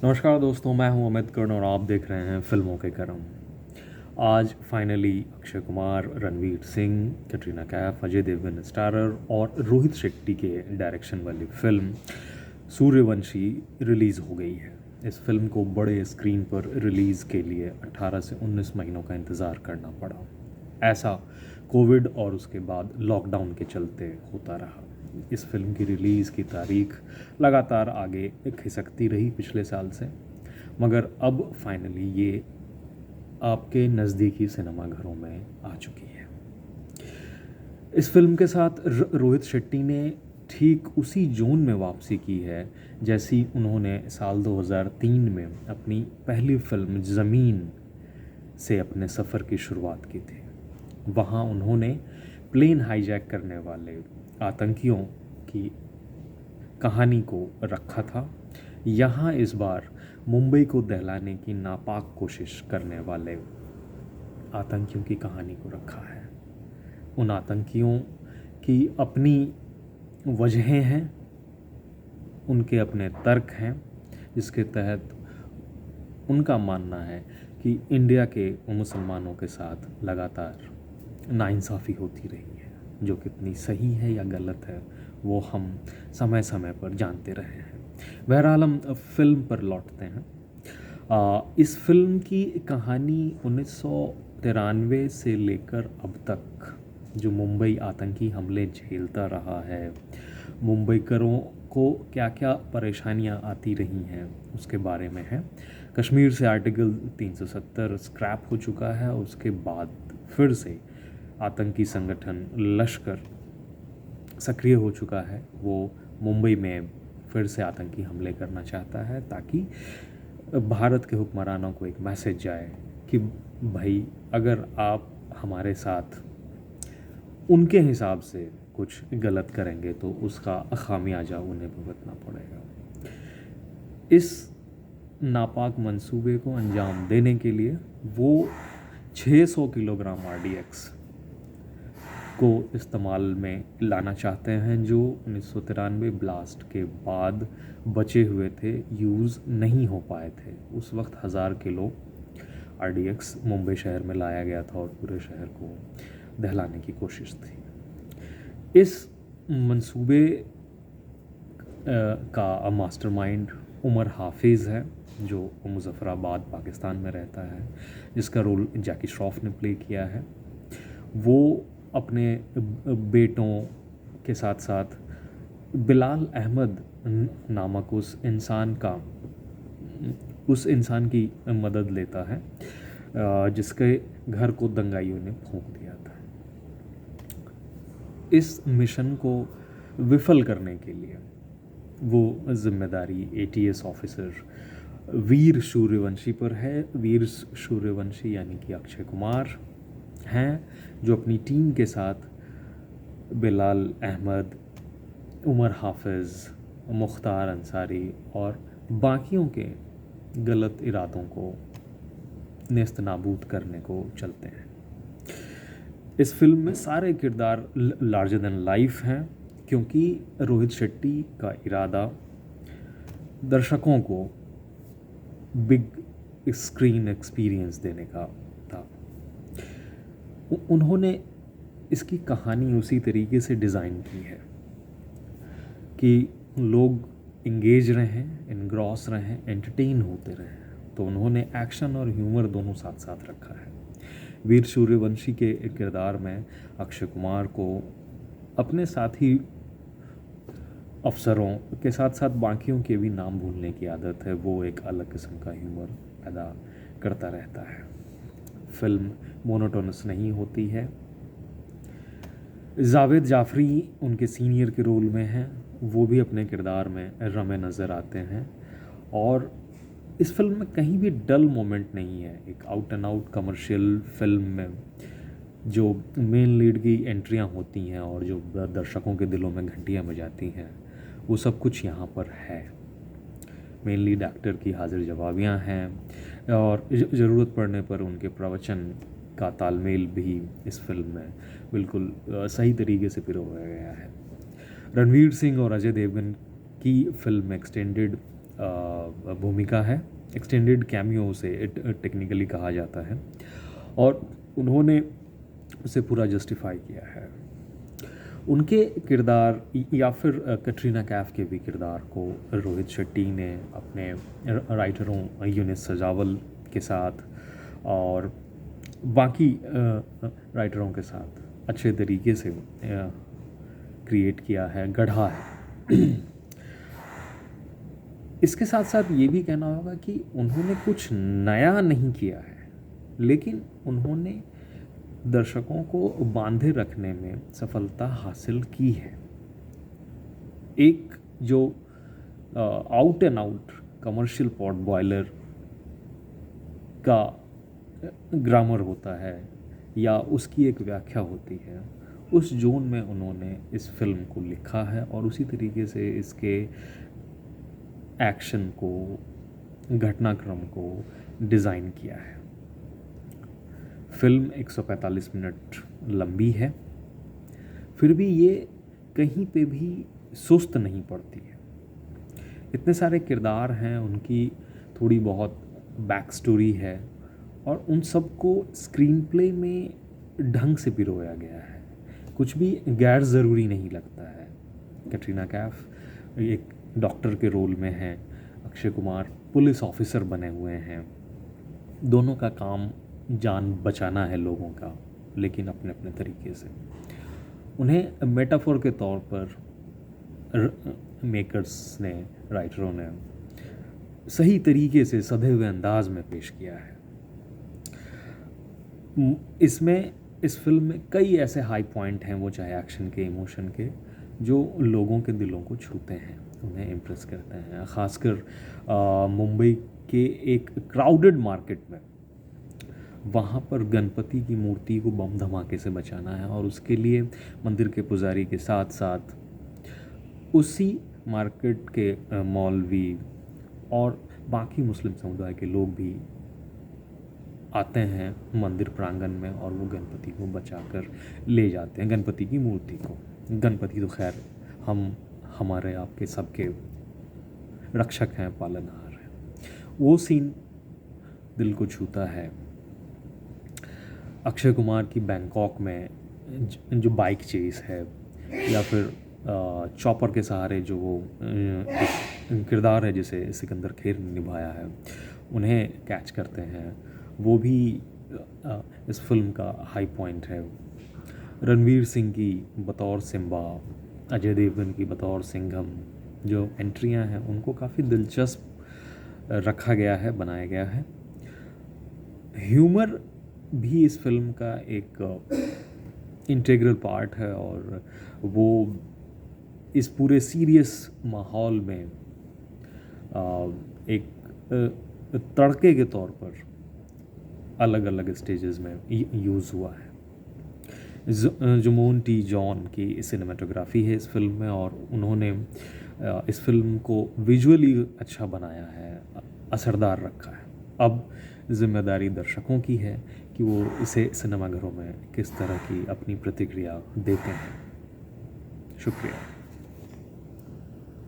नमस्कार दोस्तों, मैं हूं अमित कर्ण और आप देख रहे हैं फिल्मों के करम। आज फाइनली अक्षय कुमार, रणवीर सिंह, कैटरीना कैफ, अजय देवगन स्टारर और रोहित शेट्टी के डायरेक्शन वाली फिल्म सूर्यवंशी रिलीज़ हो गई है। इस फिल्म को बड़े स्क्रीन पर रिलीज़ के लिए 18 से 19 महीनों का इंतज़ार करना पड़ा। ऐसा कोविड और उसके बाद लॉकडाउन के चलते होता रहा। इस फिल्म की रिलीज़ की तारीख लगातार आगे खिसकती रही पिछले साल से, मगर अब फाइनली ये आपके नज़दीकी सिनेमाघरों में आ चुकी है। इस फिल्म के साथ रोहित शेट्टी ने ठीक उसी जोन में वापसी की है जैसी उन्होंने साल 2003 में अपनी पहली फिल्म ज़मीन से अपने सफ़र की शुरुआत की थी। वहाँ उन्होंने प्लेन हाईजैक करने वाले आतंकियों की कहानी को रखा था। यहाँ इस बार मुंबई को दहलाने की नापाक कोशिश करने वाले आतंकियों की कहानी को रखा है। उन आतंकियों की अपनी वजहें हैं, उनके अपने तर्क हैं, जिसके तहत उनका मानना है कि इंडिया के मुसलमानों के साथ लगातार नाइंसाफ़ी होती रही है। जो कितनी सही है या गलत है वो हम समय समय पर जानते रहे हैं। बहरहाल हम फिल्म पर लौटते हैं। इस फिल्म की कहानी 1993 से लेकर अब तक जो मुंबई आतंकी हमले झेलता रहा है, मुंबईकरों को क्या क्या परेशानियां आती रही हैं उसके बारे में है। कश्मीर से आर्टिकल 370 स्क्रैप हो चुका है, उसके बाद फिर से आतंकी संगठन लश्कर सक्रिय हो चुका है। वो मुंबई में फिर से आतंकी हमले करना चाहता है ताकि भारत के हुक्मरानों को एक मैसेज जाए कि भाई, अगर आप हमारे साथ उनके हिसाब से कुछ गलत करेंगे तो उसका खामियाजा उन्हें भुगतना पड़ेगा। इस नापाक मंसूबे को अंजाम देने के लिए वो 600 किलोग्राम RDX को इस्तेमाल में लाना चाहते हैं, जो 1993 ब्लास्ट के बाद बचे हुए थे, यूज़ नहीं हो पाए थे। उस वक्त 1000 किलो RDX मुंबई शहर में लाया गया था और पूरे शहर को दहलाने की कोशिश थी। इस मंसूबे का मास्टरमाइंड उमर हाफिज़ है, जो मुज़फ़्फ़राबाद पाकिस्तान में रहता है, जिसका रोल जैकी श्रॉफ ने प्ले किया है। वो अपने बेटों के साथ साथ बिलाल अहमद नामक उस इंसान की मदद लेता है जिसके घर को दंगाइयों ने फूंक दिया था। इस मिशन को विफल करने के लिए वो जिम्मेदारी ATS ऑफिसर वीर सूर्यवंशी पर है। वीर सूर्यवंशी यानी कि अक्षय कुमार हैं, जो अपनी टीम के साथ बिलाल अहमद, उमर हाफिज़, मुख्तार अंसारी और बाकियों के गलत इरादों को नेस्त नाबूद करने को चलते हैं। इस फिल्म में सारे किरदार लार्जर देन लाइफ हैं, क्योंकि रोहित शेट्टी का इरादा दर्शकों को बिग स्क्रीन एक्सपीरियंस देने का था। उन्होंने इसकी कहानी उसी तरीके से डिज़ाइन की है कि लोग इंगेज रहें, इनग्रॉस रहें, एंटरटेन होते रहें। तो उन्होंने एक्शन और ह्यूमर दोनों साथ साथ रखा है। वीर सूर्यवंशी के किरदार में अक्षय कुमार को अपने साथी अफसरों के साथ साथ बाकियों के भी नाम भूलने की आदत है। वो एक अलग किस्म का ह्यूमर पैदा करता रहता है। फिल्म मोनोटोनस नहीं होती है। जावेद जाफरी उनके सीनियर के रोल में हैं, वो भी अपने किरदार में रमे नज़र आते हैं। और इस फिल्म में कहीं भी डल मोमेंट नहीं है। एक out and out commercial film में जो मेन लीड की एंट्रियां होती हैं और जो दर्शकों के दिलों में घंटियां बजाती हैं, वो सब कुछ यहाँ पर है। मेन लीड एक्टर की हाजिर जवाबियाँ हैं और ज़रूरत पड़ने पर उनके प्रवचन का तालमेल भी इस फिल्म में बिल्कुल सही तरीके से पिरोया गया है। रणवीर सिंह और अजय देवगन की फिल्म एक्सटेंडेड भूमिका है, एक्सटेंडेड कैमियो उसे टेक्निकली कहा जाता है, और उन्होंने उसे पूरा जस्टिफाई किया है। उनके किरदार या फिर कटरीना कैफ के भी किरदार को रोहित शेट्टी ने अपने राइटरों यूनिस सजावल के साथ और बाकी राइटरों के साथ अच्छे तरीके से क्रिएट किया है, गढ़ा है। इसके साथ साथ ये भी कहना होगा कि उन्होंने कुछ नया नहीं किया है, लेकिन उन्होंने दर्शकों को बांधे रखने में सफलता हासिल की है। एक जो out and out commercial pot boiler का ग्रामर होता है या उसकी एक व्याख्या होती है, उस जोन में उन्होंने इस फिल्म को लिखा है और उसी तरीके से इसके एक्शन को, घटनाक्रम को डिज़ाइन किया है। फिल्म 145 मिनट लंबी है, फिर भी ये कहीं पे भी सुस्त नहीं पड़ती है। इतने सारे किरदार हैं, उनकी थोड़ी बहुत बैक स्टोरी है और उन सबको स्क्रीन प्ले में ढंग से पिरोया गया है। कुछ भी गैर ज़रूरी नहीं लगता है। कटरीना कैफ एक डॉक्टर के रोल में हैं, अक्षय कुमार पुलिस ऑफिसर बने हुए हैं। दोनों का काम जान बचाना है लोगों का, लेकिन अपने अपने तरीके से। उन्हें मेटाफोर के तौर पर मेकर्स ने, राइटरों ने सही तरीके से सधे हुए अंदाज में पेश किया है। इस फिल्म में कई ऐसे हाई पॉइंट हैं, वो चाहे एक्शन के, इमोशन के, जो लोगों के दिलों को छूते हैं, उन्हें इम्प्रेस करते हैं। ख़ासकर मुंबई के एक क्राउडेड मार्केट में, वहाँ पर गणपति की मूर्ति को बम धमाके से बचाना है और उसके लिए मंदिर के पुजारी के साथ साथ उसी मार्केट के मौलवी और बाकी मुस्लिम समुदाय के लोग भी आते हैं मंदिर प्रांगण में और वो गणपति को बचाकर ले जाते हैं, गणपति की मूर्ति को। गणपति तो खैर हमारे आपके सबके रक्षक हैं, पालनहार हैं। वो सीन दिल को छूता है। अक्षय कुमार की बैंकॉक में जो बाइक चेस है, या फिर चॉपर के सहारे जो वो एक किरदार है जिसे सिकंदर खेर ने निभाया है, उन्हें कैच करते हैं, वो भी इस फिल्म का हाई पॉइंट है। रणवीर सिंह की बतौर सिम्बा, अजय देवगन की बतौर सिंघम, जो एंट्रियां हैं उनको काफ़ी दिलचस्प रखा गया है, बनाया गया है। ह्यूमर भी इस फिल्म का एक इंटीग्रल पार्ट है और वो इस पूरे सीरियस माहौल में एक तड़के के तौर पर अलग अलग स्टेजेस में यूज़ हुआ है। जुमोन टी जॉन की सिनेमेटोग्राफी है इस फिल्म में और उन्होंने इस फिल्म को विजुअली अच्छा बनाया है, असरदार रखा है। अब जिम्मेदारी दर्शकों की है कि वो इसे सिनेमाघरों में किस तरह की अपनी प्रतिक्रिया देते हैं। शुक्रिया।